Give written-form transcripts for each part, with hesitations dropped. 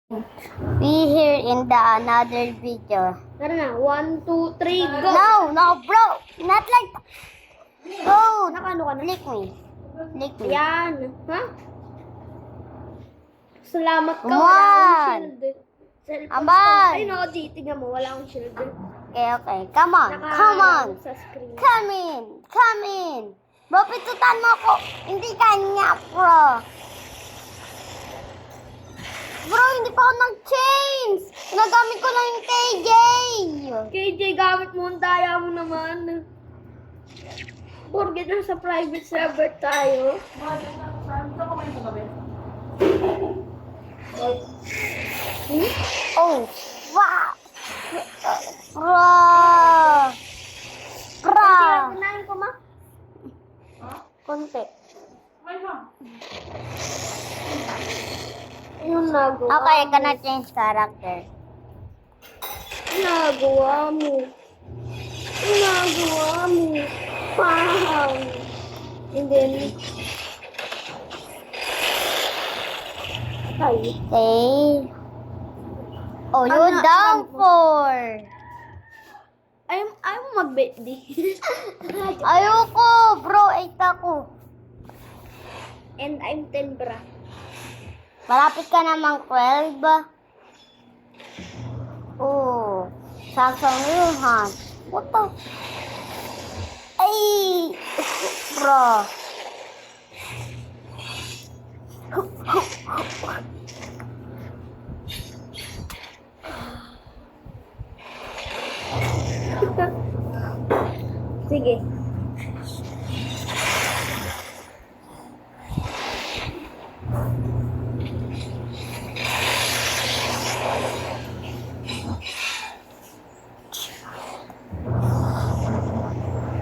Be here in the another video. Tara na. 1, 2, 3, go! No, bro. Not like that. Go. Nakano ka na? Lick me. Lick me. Yan. Ha? Salamat ka. Come Wala akong on. shield. Cellphone Come on. Ay, no, tingnan mo. Wala akong shield. Okay. Come on. Come on. Sa screen. Come in. Come in. Bro, pitutan mo ako. Hindi kanya, bro. Bro, hindi pa ako ng-chains. Nagamit ko lang yung KJ. KJ, gamit mo ang daya mo naman. Porket nasa private server tayo. Oh, wow. Bro. Bro. Kinain ko, ma? Konti. Yung nagawa Okay, mo. gonna change character. Nagawa mo. Nagawa mo. Pahang. And then, ay. Okay. Oh, you Ano- down for. Ayaw mo mag-bet di. Ayoko, bro. 8 ako. And I'm 10, bra. Malapit ka namang 12. Oh, Samsung yun, ha? What the? Ay! Bro. Sige.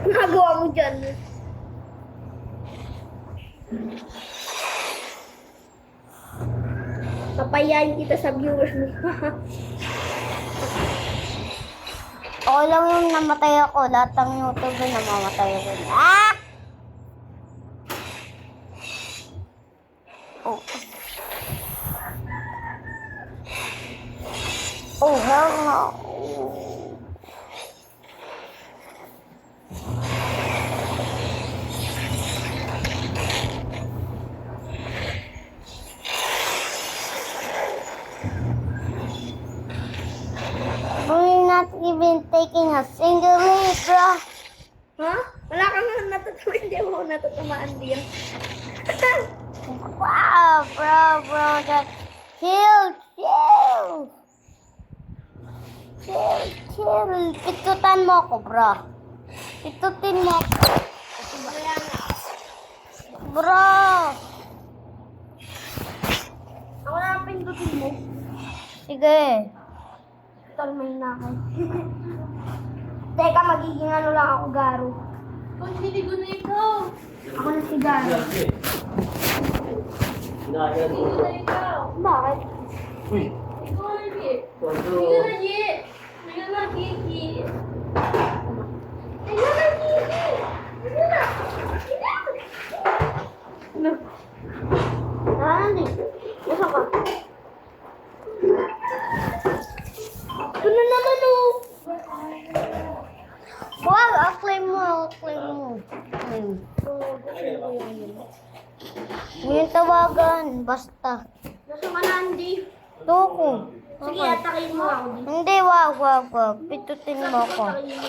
Nagawa mo dyan. Papayain kita sa viewers mo. Okay lang yung namatay ako. Lahat ng YouTuber namamatay ako. Ah! Oh. Oh, hell no. We're not even taking a single hit, bro. Ha? Wala kang natutumaan. Hindi mo natutumaan diyan. Wow, bro, that chill. Pitutan mo ako, bro. Pitutin mo ako. Bro. Ako na ang pindutin mo. Sige. Tal, may nakay. Teka, magiging ano lang ako, Garo. Kung hindi ko na ikaw. Ako na si Garo. Hindi ko na ikaw. Bakit? Uy, Ikaw na lagi. todo. Ikaw na lagi. Ikaw na lagi. Ikaw na lagi. Ikaw na. Ano? Ano? Nasaan ka? Ito na naman oh. Wag, claim mo. Claim. Ngayon tawagan, basta. Nasaan ka na, Andy? Toko. Sige, atakin mo ako. Hindi, wag. Pitutin mo ako. Atakin mo.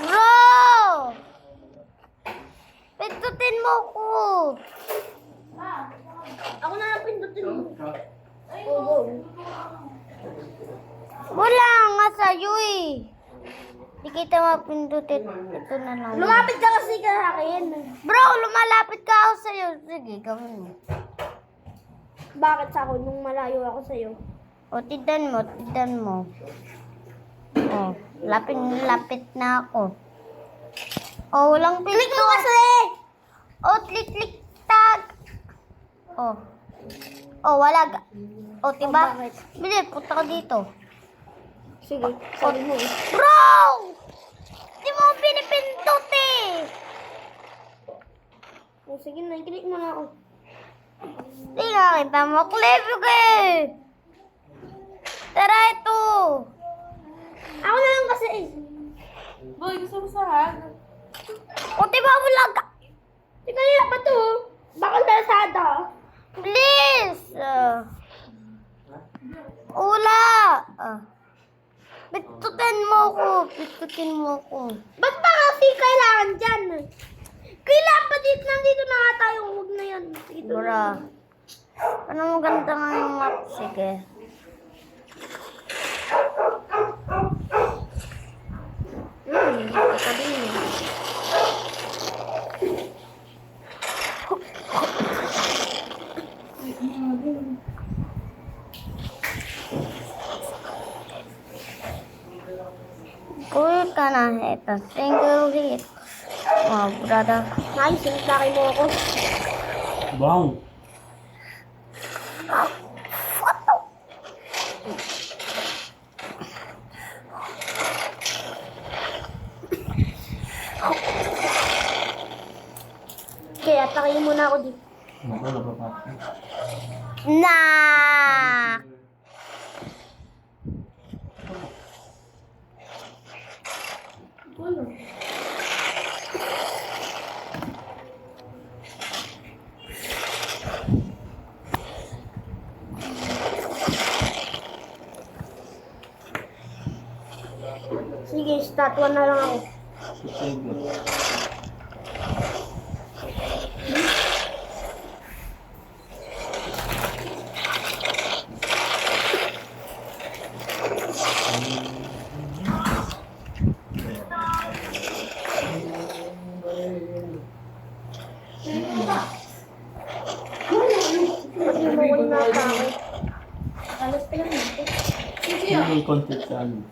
Bro! Pitutin mo ako. Ako na lang pindutin mo. Oo. Wala nga sa'yo eh. Di kita mapindutin. Ito na lang. Lumapit ka kasi ka sa akin. Bro, lumalapit ka ako sa'yo. Sige, gawin mo. Bakit sa ako nung malayo ako sa'yo? O, tignan mo. O, lapit na ako. O, walang pinto. Click mo kasi! O, click tag. O, wala. O, diba? O, bakit? Bili, punta ka dito. Sige, sabi mo eh. Bro! Di mo pinipindot eh. O sige na, click mo na ako. Di nga kita maklip ka eh. Tara, ito. Ako na lang kasi. Boy, gusto mo sa hag? O, diba wala ka? Tika nila pa to. Bakal Lazada. Please. Ula. Pitutin mo ako. Pitutin mo ako. Ba't ba kasi kailangan dyan? Kailangan pa dito. Nandito na nga tayo. Huwag na yan. Dito. Bura. Ano mo ganda nga yung map? Sige. Sabi niyo. Cool ka na. Ito. Single hit. Oh, brother. Nice. Sinitake mo ako. Bang! Kaya atakin mo na ako dito. Ako, napapatay. Nah. Sige, statwa na lang ako. Pati mo ko inatake. Alas pa lang dito. Hindi yung content sa ano.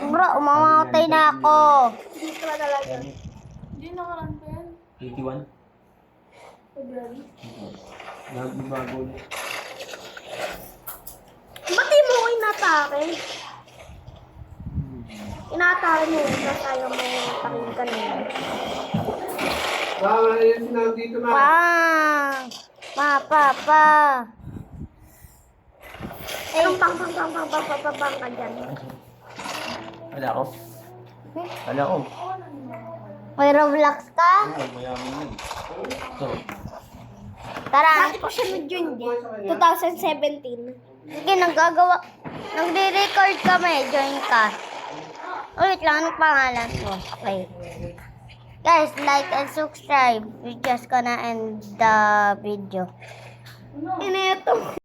Bro, umamatay na ako. Dito na talaga. Hindi nakaraan pa yan. 81? February. Nagbago ulit. Ba't di mo ko inatake? Inatake mo. Nasayang mo yung takin kanina. Wow, ayun sinawag dito na. Pa. Eh, pang ka dyan. Wala ako. Wala ako. May Roblox ka? Oo, mayaman yun. So, Tara. Dati pa siya nag-join din. 2017. Sige, nagre-record kami. Join ka. Ulit lang, anong pangalan mo? Wait. Guys, like and subscribe. We're just gonna end the video. Ineto.